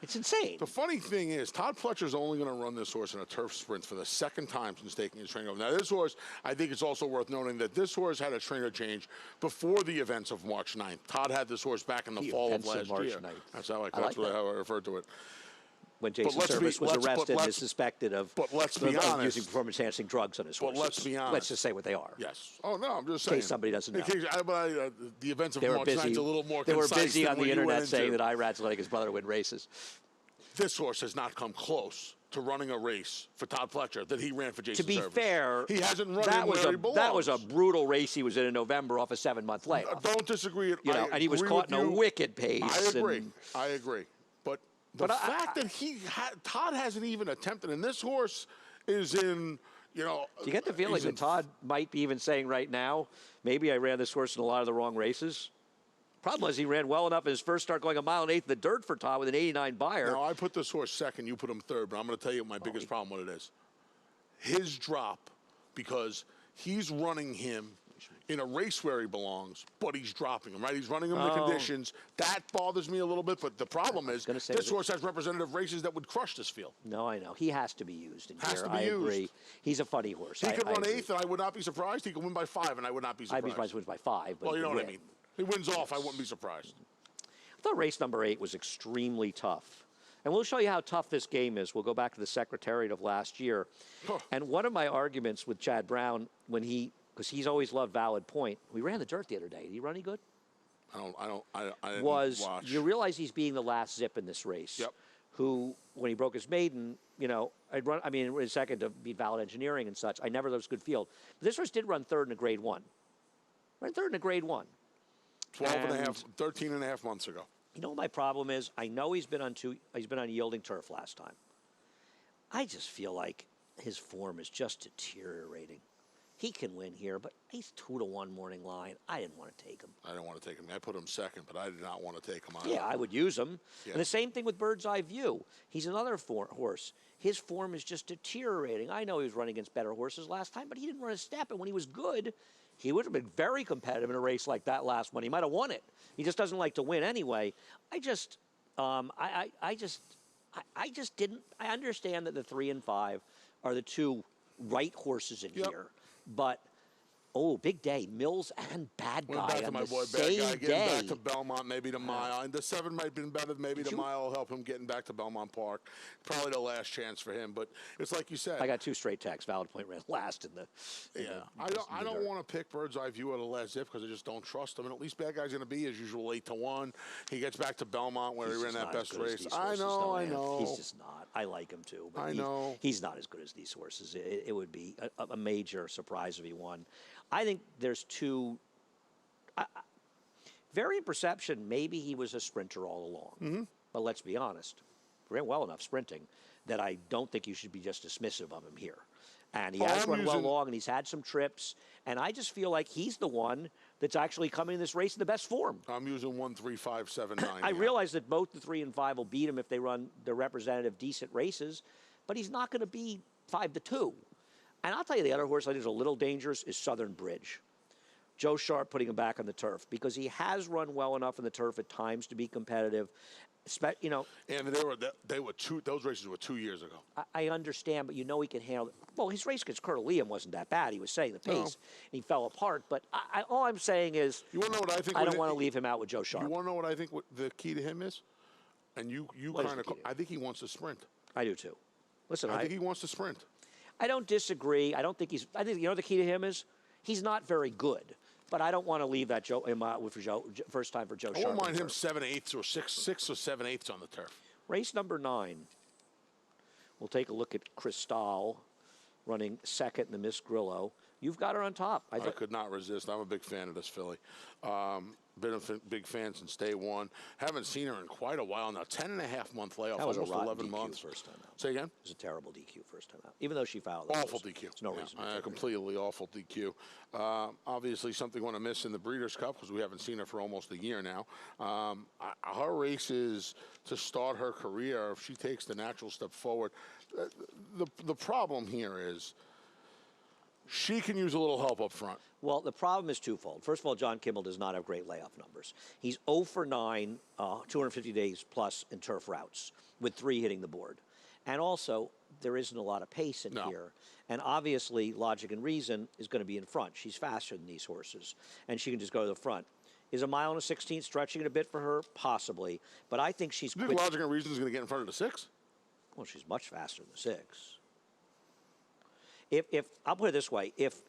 It's insane. The funny thing is, Todd Pletcher's only going to run this horse in a turf sprint for the second time since taking his training over. Now, this horse, I think it's also worth noting that this horse had a trainer change before the events of March 9th. Todd had this horse back in the fall of last year. That's how I referred to it. When Jason Service was arrested and is suspected of using performance-enhancing drugs on his horses. But let's be honest. Let's just say what they are. Yes. Oh, no, I'm just saying. In case somebody doesn't know. The events of March 9th is a little more concise. They were busy busy on the internet saying that that Irad's letting his brother win races. This horse has not come close to running a race for Todd Pletcher that he ran for Jason Service. To be fair, he hasn't run where he belongs. That was a brutal race he was in November off a 7-month layoff. Don't disagree. And he was caught in a wicked pace. I agree. But the fact that Todd hasn't even attempted, and this horse is in, Do you get the feeling that Todd might be even saying right now, maybe I ran this horse in a lot of the wrong races? Problem is he ran well enough in his first start going 1.8 miles in the dirt for Todd with an 89 buyer. Now, I put this horse second, you put him third, but I'm going to tell you my biggest problem what it is. His drop, because he's running him in a race where he belongs, but he's dropping him, right? He's running him in the conditions. That bothers me a little bit, but the problem is this horse has representative races that would crush this field. No, I know. He has to be used in here. I agree. He's a funny horse. He could run eighth, and I would not be surprised. He could win by 5, and I would not be surprised. I'd be surprised he wins by 5. But well, you know what I mean. He wins off, I wouldn't be surprised. I thought race number 8 was extremely tough. And we'll show you how tough this game is. We'll go back to the Secretariat of last year. And one of my arguments with Chad Brown, because he's always loved Valid Point. We ran the dirt the other day. Did he run any good? I didn't watch. You realize he's being the last zip in this race. Yep. Who, when he broke his maiden, in second to beat Valid Engineering and such. I never thought it was a good field. But this horse did run third in a grade 1. Ran third in a grade 1. 13 and a half months ago. You know what my problem is? I know he's been on yielding turf last time. I just feel like his form is just deteriorating. He can win here, but he's 2-1 morning line. I didn't want to take him. I didn't want to take him. I put him second, but I did not want to take him on. Yeah, I would use him. Yeah. And the same thing with Bird's Eye View. He's another horse. His form is just deteriorating. I know he was running against better horses last time, but he didn't run a step. And when he was good, he would have been very competitive in a race like that last one. He might have won it. He just doesn't like to win anyway. I understand that the 3 and 5 are the two right horses in here, but big day. Mills and Bad Guy back to on my the boy, same Bad Guy, day. getting back to Belmont, maybe to Mile. And the 7 might have been better. Maybe the Mile will help him getting back to Belmont Park. Probably the last chance for him. But it's like you said. I got 2 straight texts. Valid Point ran last in the. I don't want to pick Bird's Eye View at a last zip because I just don't trust him. And at least Bad Guy's going to be as usual 8-1. He gets back to Belmont where he ran that best race. I know. He's just not. I like him too. But I know. He's not as good as these horses. It would be a major surprise if he won. I think there's 2. Variant perception, maybe he was a sprinter all along. Mm-hmm. But let's be honest. He ran well enough sprinting that I don't think you should be just dismissive of him here. And he has run well long, and he's had some trips. And I just feel like he's the one that's actually coming in this race in the best form. I'm using 1, 3, 5, 7, 9. I realize that both the 3 and 5 will beat him if they run their representative decent races, but he's not going to be 5-2. And I'll tell you, the other horse I think is a little dangerous is Southern Bridge. Joe Sharp putting him back on the turf because he has run well enough on the turf at times to be competitive. You know, And those races were 2 years ago. I understand, but you know he can handle it. Well, his race against Colonel Liam wasn't that bad. He was setting the pace, and he fell apart. But all I'm saying is, You want to know what I think? I don't want to leave him out with Joe Sharp. You want to know what I think the key to him is? And you What is kind the key of, to I think he wants to sprint. I do too. Listen, I think he wants to sprint. I don't disagree. I think you know the key to him is he's not very good. But I don't want to leave that him out for Joe first time for Joe Sharp. I won't mind him 7/8 or 6 or 7/8 on the turf. Race number 9. We'll take a look at Cristal running second in the Miss Grillo. You've got her on top. I could not resist. I'm a big fan of this filly. Been a big fan since day one. Haven't seen her in quite a while now. 10.5-month layoff, That was almost a rotten 11 DQ months. first time out. Say again? It was a terrible DQ first time out. Even though she fouled. Awful DQ. There's no reason. To completely awful DQ. Obviously, something we want to miss in the Breeders' Cup because we haven't seen her for almost a year now. Her races to start her career, if she takes the natural step forward, the problem here is she can use a little help up front. Well, the problem is twofold. First of all, John Kimmel does not have great layoff numbers. He's 0 for 9, 250 days plus in turf routes, with 3 hitting the board. And also, there isn't a lot of pace in here. And obviously, Logic and Reason is going to be in front. She's faster than these horses, and she can just go to the front. Is a mile and a 16 stretching it a bit for her? Possibly. But I think she's You think Logic and Reason is going to get in front of the 6? Well, she's much faster than the 6. If I'll put it this way, if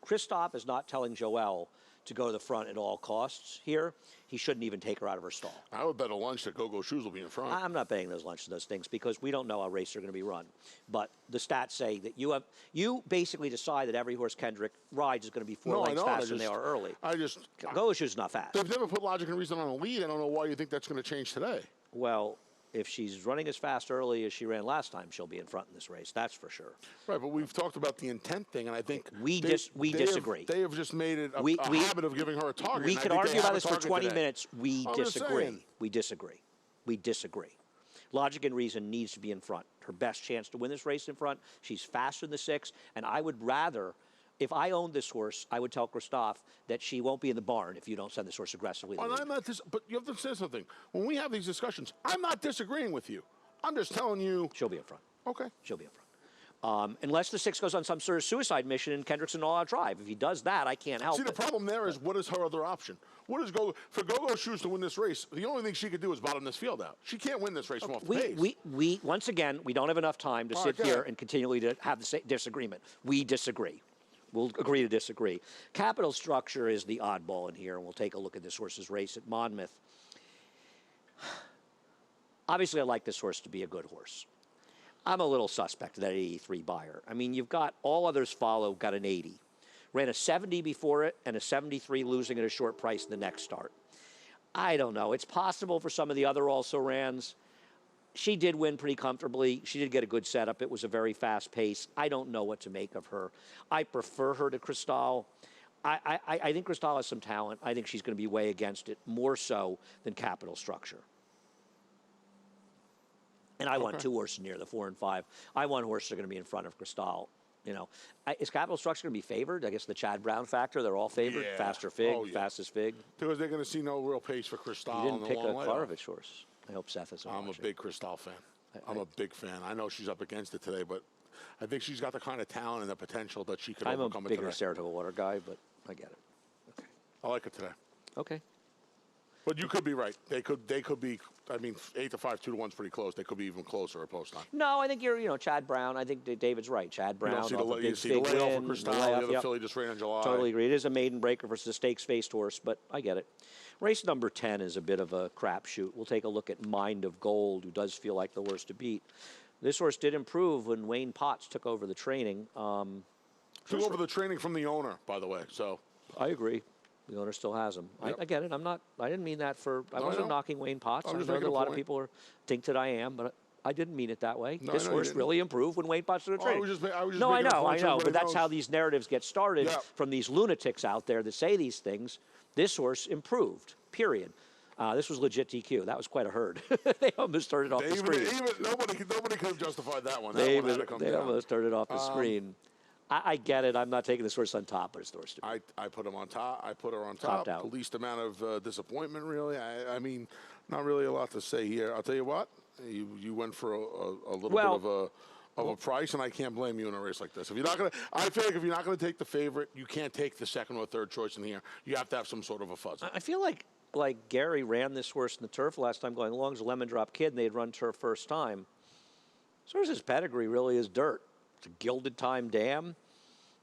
Christoph is not telling Joelle to go to the front at all costs here, he shouldn't even take her out of her stall. I would bet a lunch that Go-Go Shoes will be in front. I'm not betting those lunches, those things, because we don't know how races are going to be run. But the stats say that you basically decide that every horse Kendrick rides is going to be 4 lengths faster than they are early. Go-Go Shoes is not fast. They've never put Logic and Reason on a lead. I don't know why you think that's going to change today. Well, if she's running as fast early as she ran last time, she'll be in front in this race. That's for sure. Right, but we've talked about the intent thing, and I think we disagree. They have just made it a habit of giving her a target. We could argue about this for 20 today. minutes. We disagree. We disagree. We disagree. Logic and Reason needs to be in front. Her best chance to win this race in front. She's faster than the 6, and I would rather, if I owned this horse, I would tell Christophe that she won't be in the barn if you don't send this horse aggressively. And I'm not but you have to say something. When we have these discussions, I'm not disagreeing with you. I'm just telling you. She'll be in front. Okay. She'll be in front. Unless the 6 goes on some sort of suicide mission and Kendrick's an all-out drive. If he does that, I can't help it. See, the problem there is what is her other option? For Go-Go Shoes to win this race, the only thing she could do is bottom this field out. She can't win this race from off the pace. We once again, we don't have enough time to sit here and continually to have the disagreement. We disagree. We'll agree to disagree. Capital Structure is the oddball in here, and we'll take a look at this horse's race at Monmouth. Obviously, I like this horse to be a good horse. I'm a little suspect of that 83 buyer. I mean, you've got all others follow, got an 80. Ran a 70 before it and a 73 losing at a short price in the next start. I don't know. It's possible for some of the other also-rans. She did win pretty comfortably. She did get a good setup. It was a very fast pace. I don't know what to make of her. I prefer her to Cristal. I think Cristal has some talent. I think she's going to be way against it, more so than Capital Structure. And I want 2 horses near the 4 and 5. I want horses that are going to be in front of Cristal. You know, is Capital Structure going to be favored? I guess the Chad Brown factor, they're all favored. Yeah. Faster Fig, fastest Fig. Because they're going to see no real pace for Cristal. You didn't pick a Klarovich horse. I hope Seth is I'm a big Cristal fan. I'm a big fan. I know she's up against it today, but I think she's got the kind of talent and the potential that she could overcome it today. I'm a bigger Saratoga Water guy, but I get it. Okay. I like it today. Okay. But you could be right. They could be. I mean, 8 to 5, 2 to 1's pretty close. They could be even closer at post time. No, I think Chad Brown. I think David's right. Chad Brown. You see the layoff for Cristal. The other filly just ran in July. Totally agree. It is a maiden breaker versus a stakes-faced horse, but I get it. Race number 10 is a bit of a crapshoot. We'll take a look at Mind of Gold, who does feel like the horse to beat. This horse did improve when Wayne Potts took over the training. Took over the training from the owner, by the way. So I agree. The owner still has him. Yep. I get it. I didn't mean that I wasn't knocking Wayne Potts. I know that a lot of people think that I am, but I didn't mean it that way. No, this horse really improved when Wayne Potts took the training. I know, but that's how these narratives get started from these lunatics out there that say these things. This horse improved, period. This was legit DQ. That was quite a herd. They almost turned it off the screen. Nobody could have justified that one. They almost turned it off the screen. I get it. I'm not taking this horse on top, but it's the horse to beat. I put him on top. I put her on Topped top. out. The least amount of disappointment, really. I mean, not really a lot to say here. I'll tell you what. You went for a little bit of a price, and I can't blame you in a race like this. If you're not gonna, I feel like if you're not gonna take the favorite, you can't take the second or third choice in here. You have to have some sort of a fuzz. I feel like Gary ran this horse in the turf last time, going along as a Lemon Drop Kid, and they'd run turf first time. This horse's pedigree really is dirt. It's a Gilded Time dam.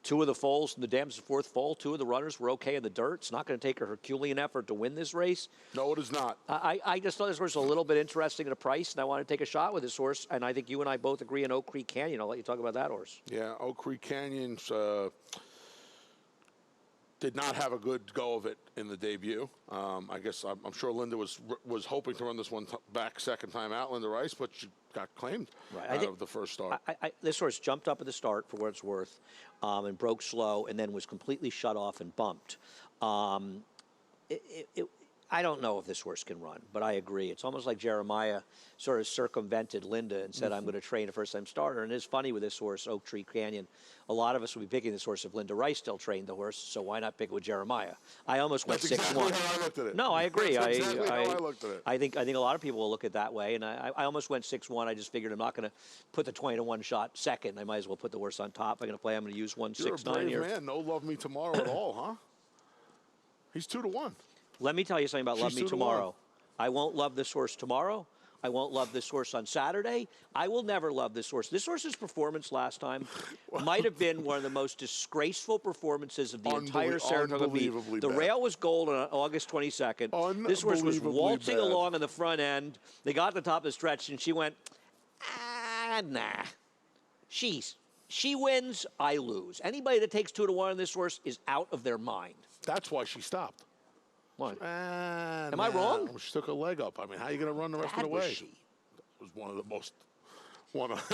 2 of the foals in the dam's fourth foal. 2 of the runners were okay in the dirt. It's not going to take a Herculean effort to win this race. No, it is not. I just thought this horse was a little bit interesting at a price, and I want to take a shot with this horse. And I think you and I both agree on Oak Creek Canyon. I'll let you talk about that horse. Yeah, Oak Creek Canyon's did not have a good go of it in the debut. I guess I'm sure Linda was hoping to run this one back second time out, Linda Rice, but she got claimed out of the first start. This horse jumped up at the start for what it's worth, and broke slow, and then was completely shut off and bumped. I don't know if this horse can run, but I agree. It's almost like Jeremiah sort of circumvented Linda and said, I'm going to train a first-time starter. And it's funny with this horse, Oak Tree Canyon, a lot of us would be picking this horse if Linda Rice still trained the horse, so why not pick it with Jeremiah? I almost went 6-1. Exactly how I looked at it. No, I agree. That's exactly how I looked at it. I think a lot of people will look at it that way, and I almost went 6-1. I just figured I'm not going to put the 20-to-1 shot second. I might as well put the horse on top. I'm going to play. I'm going to use 1-6-9 here. You're a brave man. No Love Me Tomorrow at all, huh? He's 2-1. Let me tell you something about Love Me 2-1. Tomorrow. I won't love this horse tomorrow. I won't love this horse on Saturday. I will never love this horse. This horse's performance last time might have been one of the most disgraceful performances of the entire Saratoga meet. The rail was gold on August 22nd. This horse was waltzing along on the front end. They got to the top of the stretch, and she went, nah. She wins, I lose. Anybody that takes 2-1 on this horse is out of their mind. That's why she stopped. What? Am I wrong? She took a leg up. I mean, how are you going to run the rest of the way? She? It was one of the most.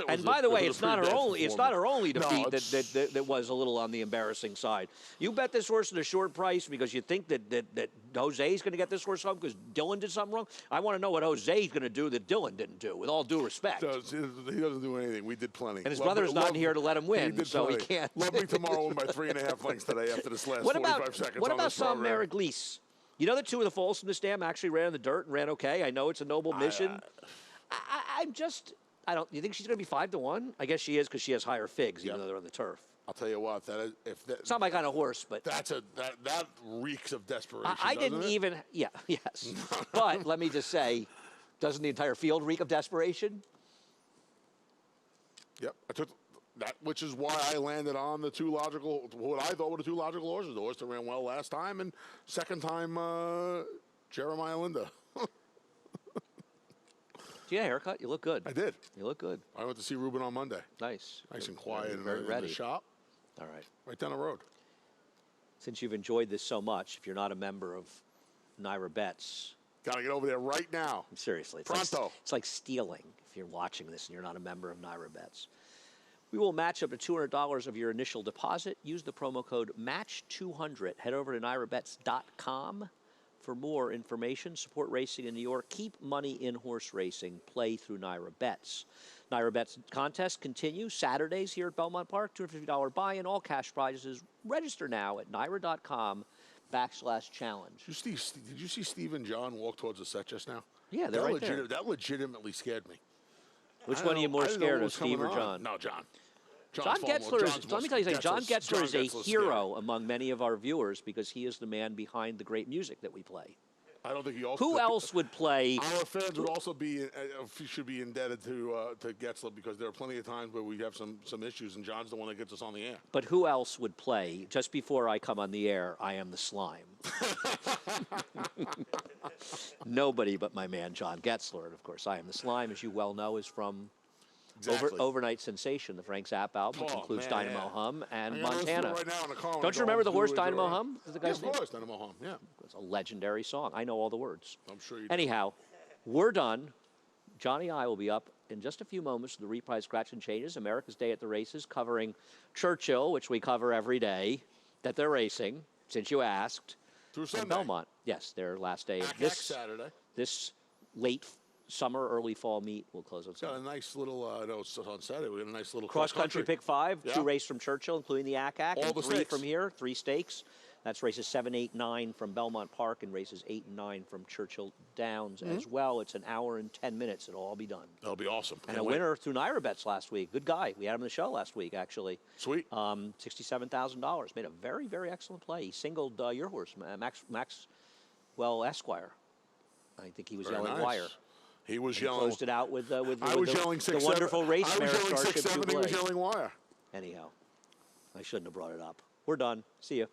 And by the way, it's not her only. It's not her only defeat that was a little on the embarrassing side. You bet this horse at a short price because you think that Jose's going to get this horse home because Dylan did something wrong. I want to know what Jose's going to do that Dylan didn't do. With all due respect, he doesn't do anything. We did plenty. And his brother's not here to let him win, so he can't. Love Me Tomorrow won by 3.5 lengths today after this last 45 seconds. What about some Mariglice? You know the 2 of the foals from this dam actually ran in the dirt and ran okay. I know it's a noble mission. I don't. You think she's going to be 5-1? I guess she is because she has higher figs, even though they're on the turf. I'll tell you what. It's not my kind of horse, but that reeks of desperation. I didn't even. Yeah. Yes. But let me just say, doesn't the entire field reek of desperation? Yep. I took that, which is why I landed on the 2 logical. What I thought were the 2 logical horses. The horse that ran well last time, and second time, Jeremiah Linda. Do you have a haircut? You look good. I did. You look good. I went to see Ruben on Monday. Nice. Nice and quiet in ready. the shop. All right. Right down the road. Since you've enjoyed this so much, if you're not a member of Naira Bets, got to get over there right now. Seriously. Pronto. It's like stealing if you're watching this and you're not a member of Naira Bets. We will match up to $200 of your initial deposit. Use the promo code MATCH200. Head over to NairaBets.com for more information. Support racing in New York. Keep money in horse racing. Play through Naira Bets. Naira Bets contest continues Saturdays here at Belmont Park. $250 buy-in, all cash prizes. Register now at Naira.com/challenge. Did you see Steve and John walk towards the set just now? Yeah, they're right there. That legitimately scared me. Which one are you more scared of, Steve or John? No, John. John Getzler is, let me tell you something, John Getzler is a hero among many of our viewers because he is the man behind the great music that we play. I don't think he also. Who else would play? Our fans would also should be indebted to Getzler because there are plenty of times where we have some issues, and John's the one that gets us on the air. But who else would play just before I come on the air? I am the slime. Nobody but my man John Getzler, and of course I am the slime, as you well know, is from Overnight Sensation, the Frank Zappa album, which includes Dynamo Hum and Montana. Right now in the car Don't you remember the horse Dynamo Hum? Is the guy's name? Of course, Dynamo Hum, yeah. It's a legendary song. I know all the words. I'm sure you do. Anyhow, we're done. Johnny I will be up in just a few moments with the reprise Scratch and Changes, America's Day at the Races, covering Churchill, which we cover every day that they're racing, since you asked. Through Sunday. And Belmont. Yes, their last day of Saturday. This late summer, early fall meet. We'll close on Got Sunday. a nice little, I know it's on Saturday, we got a nice little Cross country pick 5, Yeah. 2 races from Churchill, including the ACAC, All and the 3 stakes. from here, 3 stakes. That's races 7, 8, 9 from Belmont Park and races 8 and 9 from Churchill Downs as well. It's an hour and 10 minutes. It'll all be done. That'll be awesome. And Can't a wait. winner through Naira Bets last week. Good guy. We had him on the show last week, actually. Sweet. $67,000. Made a very, very excellent play. He singled your horse, Maxwell Esquire. I think he was Very yelling nice. wire. He was And yelling. closed it out with I was yelling the 6-7. wonderful race I was mare yelling Starship 6-7. He was Jubilee. yelling wire. Anyhow, I shouldn't have brought it up. We're done. See you.